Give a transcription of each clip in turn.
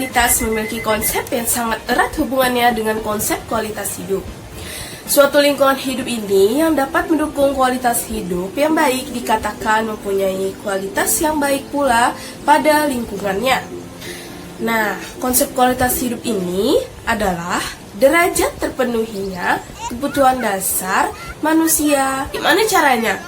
Akuntabilitas memiliki konsep yang sangat erat hubungannya dengan konsep kualitas hidup. Suatu lingkungan hidup ini yang dapat mendukung kualitas hidup yang baik dikatakan mempunyai kualitas yang baik pula pada lingkungannya. Nah, konsep kualitas hidup ini adalah derajat terpenuhinya kebutuhan dasar manusia. Gimana caranya?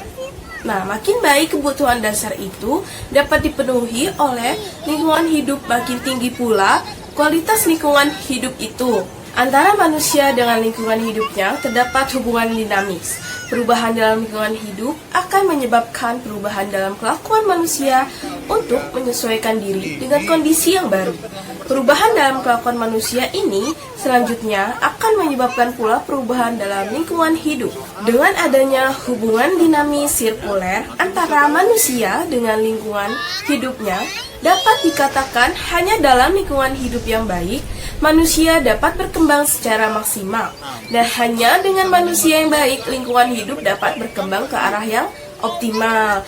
Nah, makin baik kebutuhan dasar itu dapat dipenuhi oleh lingkungan hidup, makin tinggi pula kualitas lingkungan hidup itu. Antara manusia dengan lingkungan hidupnya terdapat hubungan dinamis. Perubahan dalam lingkungan hidup akan menyebabkan perubahan dalam kelakuan manusia untuk menyesuaikan diri dengan kondisi yang baru. Perubahan dalam kelakuan manusia ini selanjutnya akan menyebabkan pula perubahan dalam lingkungan hidup. Dengan adanya hubungan dinamis sirkuler antara manusia dengan lingkungan hidupnya, dapat dikatakan hanya dalam lingkungan hidup yang baik, manusia dapat berkembang secara maksimal. Dan hanya dengan manusia yang baik, lingkungan hidup dapat berkembang ke arah yang optimal.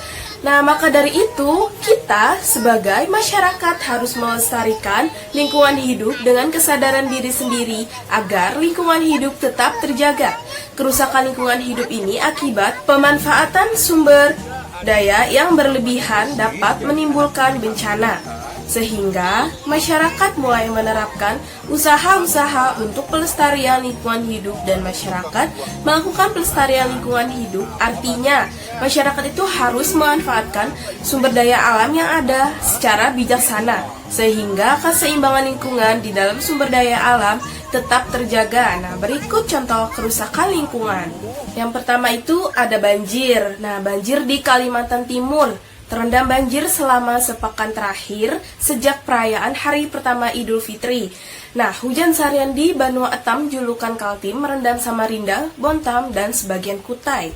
Nah, maka dari itu, kita sebagai masyarakat harus melestarikan lingkungan hidup dengan kesadaran diri sendiri agar lingkungan hidup tetap terjaga. Kerusakan lingkungan hidup ini akibat pemanfaatan sumber daya yang berlebihan dapat menimbulkan bencana. Sehingga masyarakat mulai menerapkan usaha-usaha untuk pelestarian lingkungan hidup dan masyarakat melakukan pelestarian lingkungan hidup. Artinya, masyarakat itu harus memanfaatkan sumber daya alam yang ada secara bijaksana sehingga keseimbangan lingkungan di dalam sumber daya alam tetap terjaga. Nah, berikut contoh kerusakan lingkungan. Yang pertama itu ada banjir. Nah, banjir di Kalimantan Timur terendam banjir selama sepekan terakhir sejak perayaan hari pertama Idul Fitri. Nah, hujan seharian di Banua Etam, julukan Kaltim, merendam Samarinda, Bontam, dan sebagian Kutai.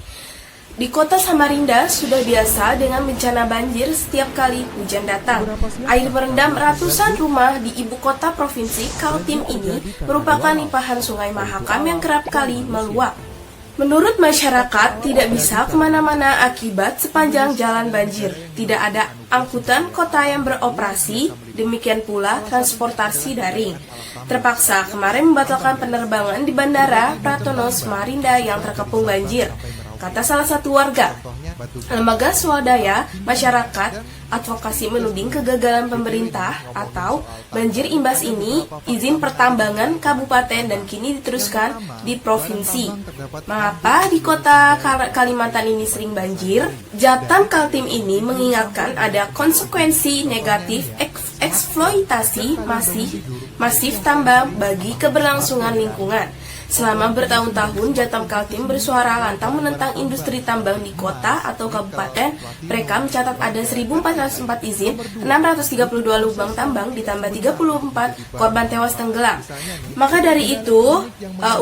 Di kota Samarinda sudah biasa dengan bencana banjir setiap kali hujan datang. Air merendam ratusan rumah di ibu kota provinsi Kaltim ini merupakan limpahan Sungai Mahakam yang kerap kali meluap. Menurut masyarakat, tidak bisa kemana-mana akibat sepanjang jalan banjir. Tidak ada angkutan kota yang beroperasi, demikian pula transportasi daring. Terpaksa kemarin membatalkan penerbangan di Bandara Pratono Samarinda yang terkepung banjir, kata salah satu warga. Lembaga swadaya masyarakat advokasi menuding kegagalan pemerintah atau banjir imbas ini izin pertambangan kabupaten dan kini diteruskan di provinsi. Mengapa di kota Kalimantan ini sering banjir? Jatam Kaltim ini mengingatkan ada konsekuensi negatif eksploitasi masif tambang bagi keberlangsungan lingkungan. Selama bertahun-tahun, Jatam Kaltim bersuara lantang menentang industri tambang di kota atau kabupaten. Mereka mencatat ada 1.404 izin, 632 lubang tambang, ditambah 34 korban tewas tenggelam. Maka dari itu,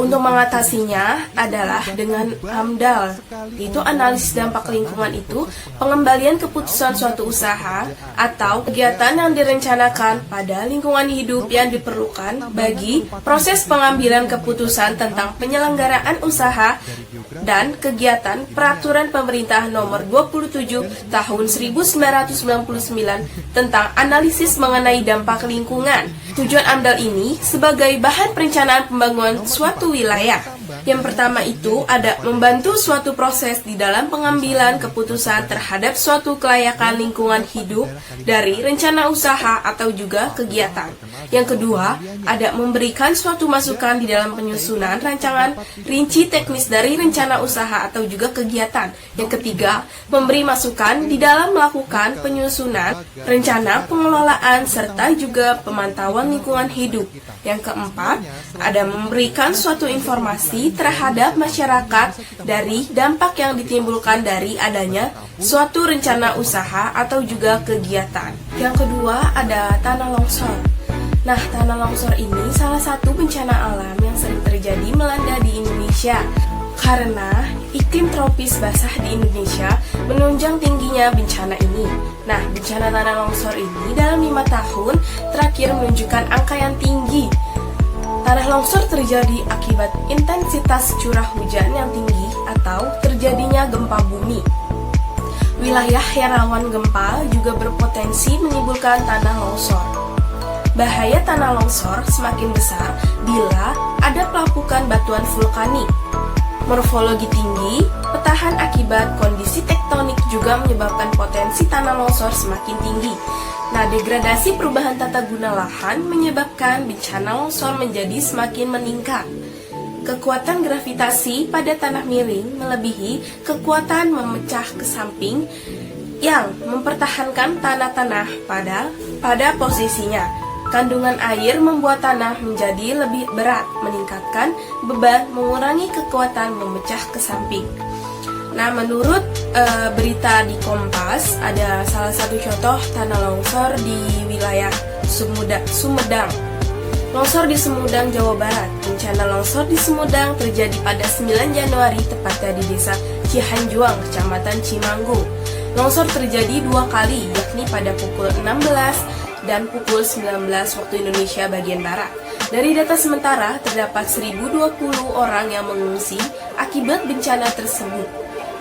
untuk mengatasinya adalah dengan AMDAL, yaitu analisis dampak lingkungan itu, pengembalian keputusan suatu usaha atau kegiatan yang direncanakan pada lingkungan hidup yang diperlukan bagi proses pengambilan keputusan tentang penyelenggaraan usaha dan kegiatan Peraturan Pemerintah Nomor 27 Tahun 1999 tentang analisis mengenai dampak lingkungan. Tujuan AMDAL ini sebagai bahan perencanaan pembangunan suatu wilayah. Yang pertama itu ada membantu suatu proses di dalam pengambilan keputusan terhadap suatu kelayakan lingkungan hidup dari rencana usaha atau juga kegiatan. Yang kedua, ada memberikan suatu masukan di dalam penyusunan rancangan rinci teknis dari rencana usaha atau juga kegiatan. Yang ketiga, memberi masukan di dalam melakukan penyusunan rencana pengelolaan serta juga pemantauan lingkungan hidup. Yang keempat, ada memberikan suatu informasi terhadap masyarakat dari dampak yang ditimbulkan dari adanya suatu rencana usaha atau juga kegiatan. Yang kedua, ada tanah longsor. Nah, tanah longsor ini salah satu bencana alam yang sering terjadi melanda di Indonesia karena iklim tropis basah di Indonesia menunjang tingginya bencana ini. Nah, bencana tanah longsor ini dalam 5 tahun terakhir menunjukkan angka yang tinggi. Tanah longsor terjadi akibat intensitas curah hujan yang tinggi atau terjadinya gempa bumi. Wilayah yang rawan gempa juga berpotensi menimbulkan tanah longsor. bahaya tanah longsor semakin besar bila ada pelapukan batuan vulkanik. Morfologi tinggi, petahan akibat kondisi tektonik juga menyebabkan potensi tanah longsor semakin tinggi. Nah, degradasi perubahan tata guna lahan menyebabkan bencana longsor menjadi semakin meningkat. Kekuatan gravitasi pada tanah miring melebihi kekuatan memecah ke samping yang mempertahankan tanah-tanah pada posisinya. Kandungan air membuat tanah menjadi lebih berat, meningkatkan beban, mengurangi kekuatan memecah ke samping. Nah, menurut berita di Kompas, ada salah satu contoh tanah longsor di wilayah Sumedang. Longsor di Sumedang, Jawa Barat. Bencana longsor di Sumedang terjadi pada 9 Januari, tepatnya di desa Cihanjuang, Kecamatan Cimanggung. Longsor terjadi 2 kali, yakni pada pukul 16 dan pukul 19 waktu Indonesia bagian Barat. Dari data sementara, terdapat 1.020 orang yang mengungsi akibat bencana tersebut.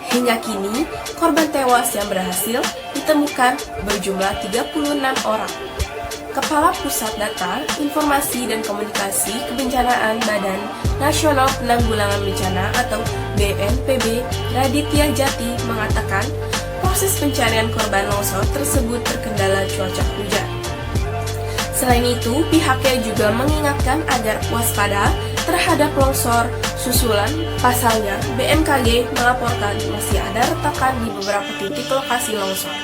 Hingga kini, korban tewas yang berhasil ditemukan berjumlah 36 orang. Kepala Pusat Data, Informasi dan Komunikasi Kebencanaan Badan Nasional Penanggulangan Bencana atau BNPB, Raditya Jati mengatakan proses pencarian korban longsor tersebut terkendala cuaca hujan. Selain itu, pihaknya juga mengingatkan agar waspada terhadap longsor susulan. Pasalnya, BMKG melaporkan masih ada retakan di beberapa titik lokasi longsor.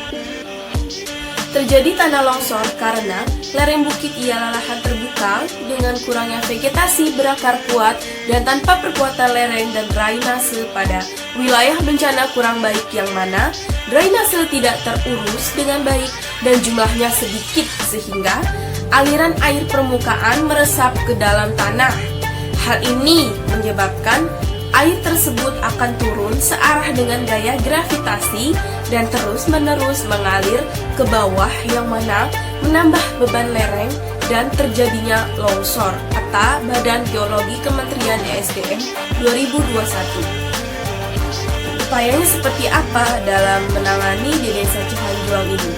Terjadi tanah longsor karena lereng bukit ialah lahan terbuka dengan kurangnya vegetasi berakar kuat dan tanpa perkuatan lereng dan drainase pada wilayah bencana kurang baik, yang mana drainase tidak terurus dengan baik dan jumlahnya sedikit sehingga aliran air permukaan meresap ke dalam tanah. Hal ini menyebabkan air tersebut akan turun searah dengan gaya gravitasi dan terus-menerus mengalir ke bawah, yang mana menambah beban lereng dan terjadinya longsor, kata Badan Geologi Kementerian ESDM 2021. Upayanya seperti apa dalam menangani di Desa Cihanjuang ini?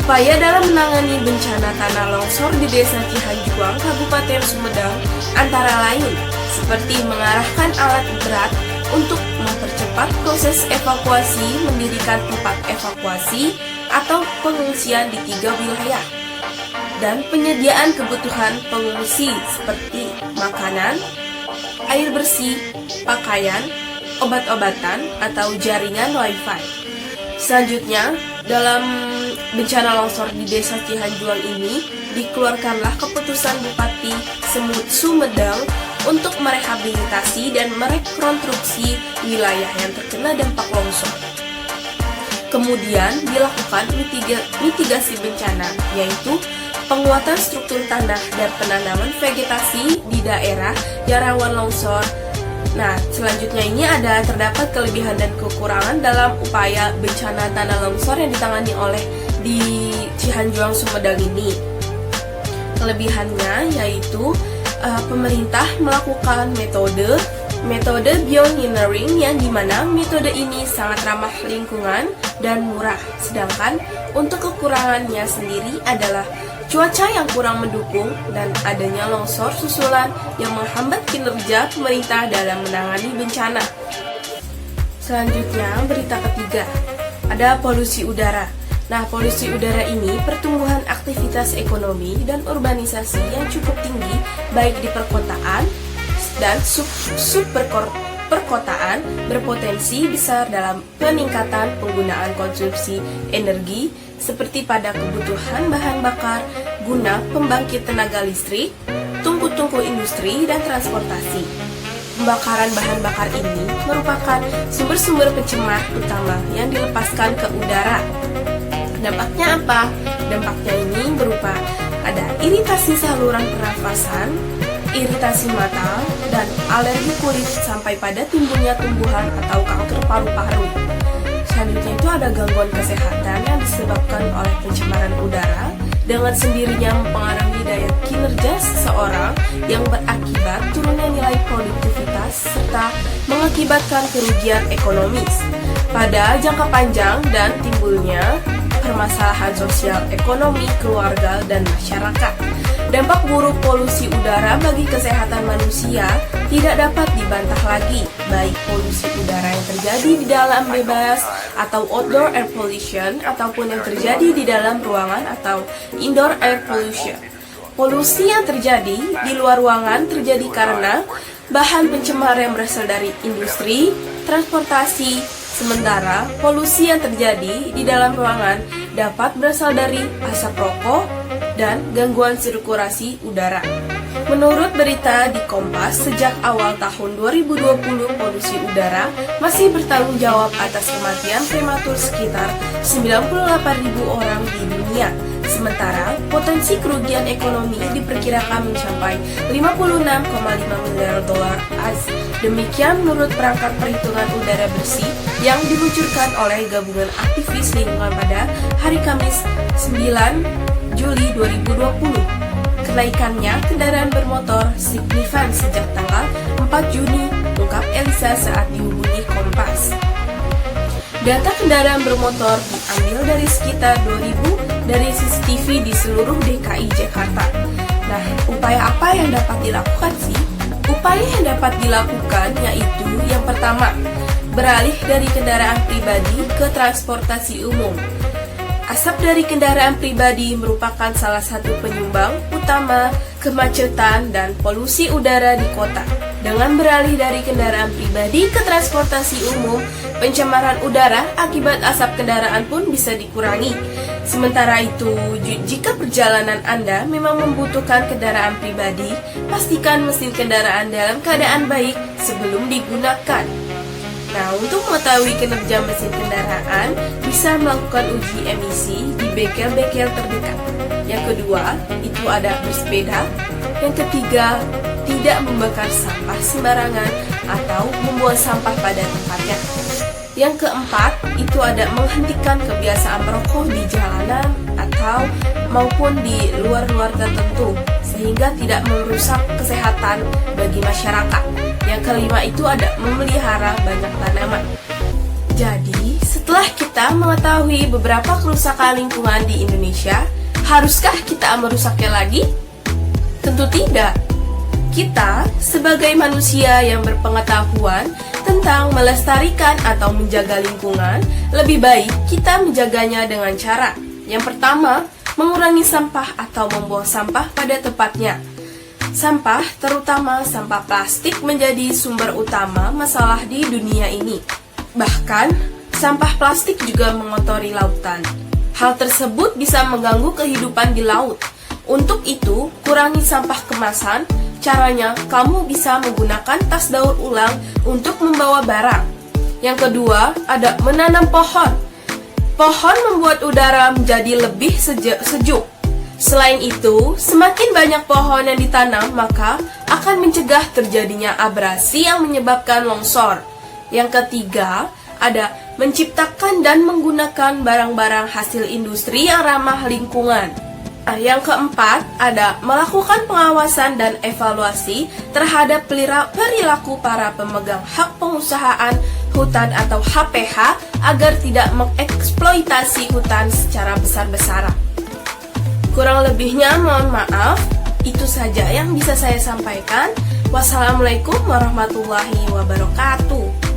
Upaya dalam menangani bencana tanah longsor di Desa Cihanjuang, Kabupaten Sumedang, antara lain seperti mengarahkan alat berat untuk mempercepat proses evakuasi, mendirikan tempat evakuasi atau pengungsian di 3 wilayah, dan penyediaan kebutuhan pengungsi seperti makanan, air bersih, pakaian, obat-obatan, atau jaringan wifi. Selanjutnya, dalam bencana longsor di Desa Cihanjuang ini, dikeluarkanlah keputusan Bupati Sumedang untuk merehabilitasi dan merekonstruksi wilayah yang terkena dampak longsor. Kemudian dilakukan mitigasi bencana, yaitu penguatan struktur tanah dan penanaman vegetasi di daerah yang rawan longsor. Nah, selanjutnya ini terdapat kelebihan dan kekurangan dalam upaya bencana tanah longsor yang ditangani oleh di Cihanjuang Sumedang ini. Kelebihannya yaitu pemerintah melakukan metode bioengineering, yang dimana metode ini sangat ramah lingkungan dan murah. Sedangkan untuk kekurangannya sendiri adalah cuaca yang kurang mendukung dan adanya longsor susulan yang menghambat kinerja pemerintah dalam menangani bencana. Selanjutnya, berita ketiga, ada polusi udara. Nah, polusi udara ini pertumbuhan aktivitas ekonomi dan urbanisasi yang cukup tinggi baik di perkotaan dan perkotaan, berpotensi besar dalam peningkatan penggunaan konsumsi energi seperti pada kebutuhan bahan bakar guna pembangkit tenaga listrik, tungku-tungku industri, dan transportasi. Pembakaran bahan bakar ini merupakan sumber-sumber pencemar utama yang dilepaskan ke udara. Dampaknya apa? Dampaknya ini berupa ada iritasi saluran pernafasan, iritasi mata, dan alergi kulit sampai pada timbulnya tumbuhan atau kanker paru-paru. Selanjutnya itu ada gangguan kesehatan yang disebabkan oleh pencemaran udara dengan sendirinya mempengaruhi daya kinerja seseorang yang berakibat turunnya nilai produktivitas serta mengakibatkan kerugian ekonomis pada jangka panjang dan timbulnya permasalahan sosial, ekonomi, keluarga, dan masyarakat. Dampak buruk polusi udara bagi kesehatan manusia tidak dapat dibantah lagi, baik polusi udara yang terjadi di dalam bebas atau outdoor air pollution ataupun yang terjadi di dalam ruangan atau indoor air pollution. Polusi yang terjadi di luar ruangan terjadi karena bahan pencemar yang berasal dari industri, transportasi, sementara polusi yang terjadi di dalam ruangan dapat berasal dari asap rokok dan gangguan sirkulasi udara. Menurut berita di Kompas, sejak awal tahun 2020, polusi udara masih bertanggung jawab atas kematian prematur sekitar 98.000 orang di dunia. Sementara, potensi kerugian ekonomi diperkirakan mencapai 56,5 miliar dolar AS. Demikian menurut perangkat perhitungan udara bersih yang diluncurkan oleh gabungan aktivis lingkungan pada hari Kamis 9 Juli 2020. Kenaikannya kendaraan bermotor signifikan sejak tanggal 4 Juni, ungkap Elisa saat dihubungi Kompas. Data kendaraan bermotor diambil dari sekitar 2.000 dari CCTV di seluruh DKI Jakarta. Nah, upaya apa yang dapat dilakukan sih? Upaya yang dapat dilakukan yaitu yang pertama, beralih dari kendaraan pribadi ke transportasi umum. Asap dari kendaraan pribadi merupakan salah satu penyumbang utama kemacetan dan polusi udara di kota. Dengan beralih dari kendaraan pribadi ke transportasi umum, pencemaran udara akibat asap kendaraan pun bisa dikurangi. Sementara itu, jika perjalanan Anda memang membutuhkan kendaraan pribadi, pastikan mesin kendaraan dalam keadaan baik sebelum digunakan. Nah, untuk mengetahui kinerja mesin kendaraan, bisa melakukan uji emisi di bengkel-bengkel terdekat. Yang kedua, itu ada bersepeda. Yang ketiga, tidak membakar sampah sembarangan atau membuang sampah pada tempatnya. Yang keempat, itu ada menghentikan kebiasaan merokok di jalanan atau maupun di luar-luar tertentu, sehingga tidak merusak kesehatan bagi masyarakat. Yang kelima itu ada memelihara banyak tanaman. Jadi, setelah kita mengetahui beberapa kerusakan lingkungan di Indonesia, haruskah kita merusaknya lagi? Tentu tidak. Kita, sebagai manusia yang berpengetahuan tentang melestarikan atau menjaga lingkungan, lebih baik kita menjaganya dengan cara yang pertama, mengurangi sampah atau membuang sampah pada tempatnya. Sampah, terutama sampah plastik, menjadi sumber utama masalah di dunia ini. Bahkan, sampah plastik juga mengotori lautan. Hal tersebut bisa mengganggu kehidupan di laut. Untuk itu, kurangi sampah kemasan. Caranya, kamu bisa menggunakan tas daur ulang untuk membawa barang. Yang kedua, ada menanam pohon. Pohon membuat udara menjadi lebih sejuk. Selain itu, semakin banyak pohon yang ditanam, maka akan mencegah terjadinya abrasi yang menyebabkan longsor. Yang ketiga, ada menciptakan dan menggunakan barang-barang hasil industri yang ramah lingkungan. Yang keempat, ada melakukan pengawasan dan evaluasi terhadap perilaku para pemegang hak pengusahaan hutan atau HPH agar tidak mengeksploitasi hutan secara besar-besaran. Kurang lebihnya mohon maaf, itu saja yang bisa saya sampaikan. Wassalamualaikum warahmatullahi wabarakatuh.